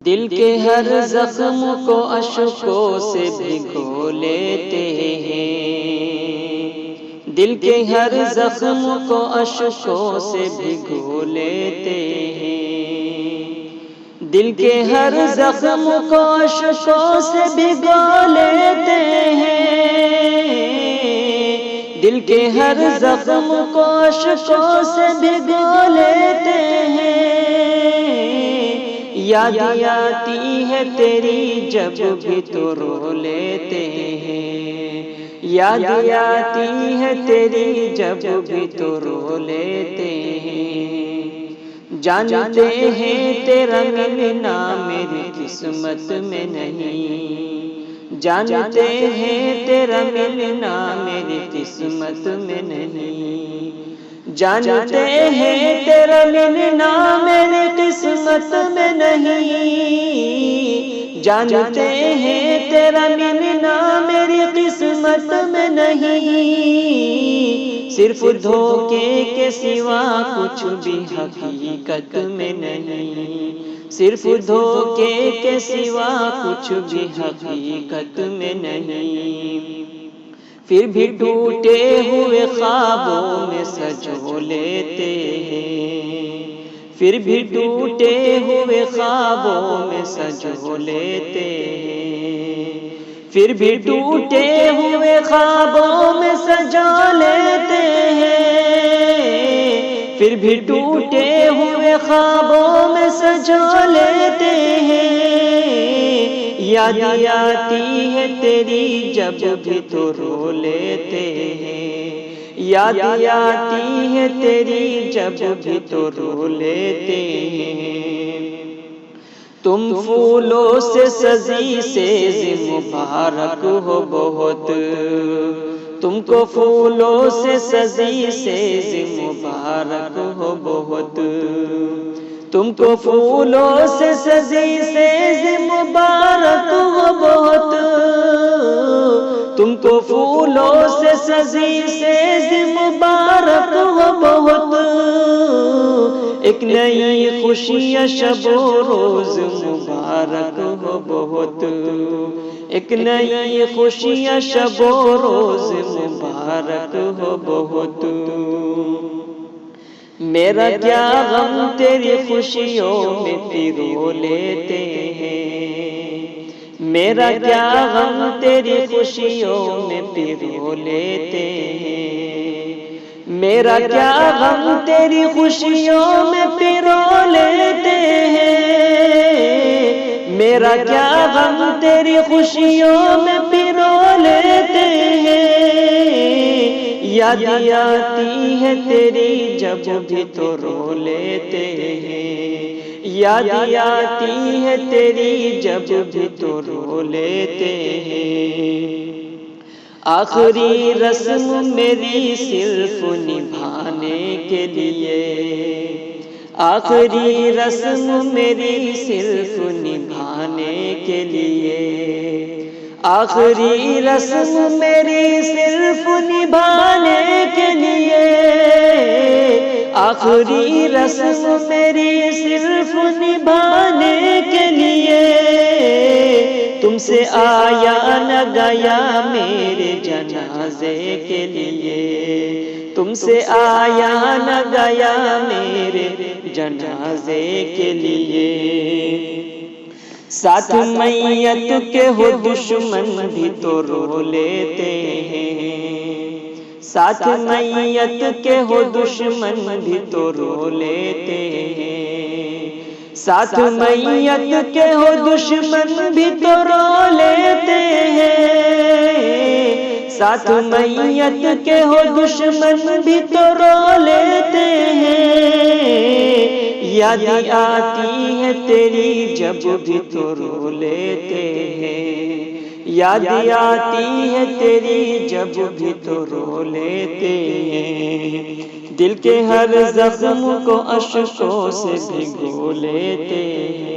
دل کے ہر زخم کو اشکوں سے بھگو لیتے ہیں، دل کے ہر زخم کو اشکوں سے بھگو لیتے ہیں، دل کے ہر زخم کو اشکوں سے بھگو لیتے ہیں، دل کے ہر زخم کو اشکوں سے بھگو لیتے ہیں۔ یاد آتی ہے تیری جب بھی تو رو لیتے ہیں، یاد آتی ہے تیری جب بھی تو رو لیتے ہیں، جانتے ہیں تیرا ملنا میری قسمت میں نہیں، جانتے ہیں تیرا ملنا میری قسمت میں نہیں، جانتے ہیں تیرا ملنا میری قسمت میں نہیں، جانتے ہیں تیرا ملنا میری قسمت میں نہیں، صرف دھوکے کے سوا کچھ بھی حقیقت میں نہیں، صرف دھوکے کے سوا کچھ بھی حقیقت میں نہیں، پھر بھی ٹوٹے ہوئے خوابوں میں سجو لیتے ہیں، پھر بھی ٹوٹے ہوئے خوابوں میں سجو لیتے ہیں، پھر بھی ٹوٹے ہوئے خوابوں میں سجو لیتے ہیں، پھر بھی ٹوٹے ہوئے خوابوں میں سجو لیتے ہیں، یاد آتی ہے تیری جب بھی تو رو لیتے ہیں، یاد آتی ہے تیری جب بھی تو رو لیتے ہیں، تم پھولوں سے سجی سیز مبارک ہو بہت، تم کو پھولوں سے سجی سیز مبارک ہو بہت، تم کو پھولوں سے سجی سیز مبارک ہو بہت، تم کو پھولوں سے سجی سیز مبارک ہو بہت، ایک نئی خوشی شب و روز مبارک ہو بہت، ایک نئی خوشی شب و روز مبارک ہو بہت، میرا کیا غم تیری خوشیوں میں پرو لیتے ہیں، میرا کیا غم تیری خوشیوں میں پرو لیتے ہیں، میرا کیا غم تیری خوشیوں میں پرو لیتے ہیں، میرا کیا غم تیری خوشیوں میں پرو لیتے ہیں، یاد آتی ہے تیری جب بھی تو رو لیتے ہیں، یاد آتی ہے تیری جب بھی تو رو لیتے ہیں، آخری رسم میری صرف نبھانے کے لیے، آخری رسم میری صرف نبھانے کے لیے، آخری رسم میری صرف نبھانے کے لیے، آخری رسم میری صرف نبھانے کے لیے، تم سے آیا نہ گیا میرے جنازے کے لیے، تم سے آیا نہ گیا میرے جنازے کے لیے، ساتھ میت کے ہو دشمن بھی تو رو لیتے ہیں، ساتھ میت کے ہو دشمن بھی تو رو لیتے ہیں، ساتھ میت کے ہو دشمن بھی تو رو لیتے ہیں، ساتھ میت کے ہو دشمن بھی تو رو لیتے ہیں، یاد آتی ہے تیری جب بھی تو رو لیتے ہیں، یاد آتی ہے تیری جب بھی تو رو لیتے ہیں، دل کے ہر زخم کو اشکوں سے بھگو لیتے ہیں۔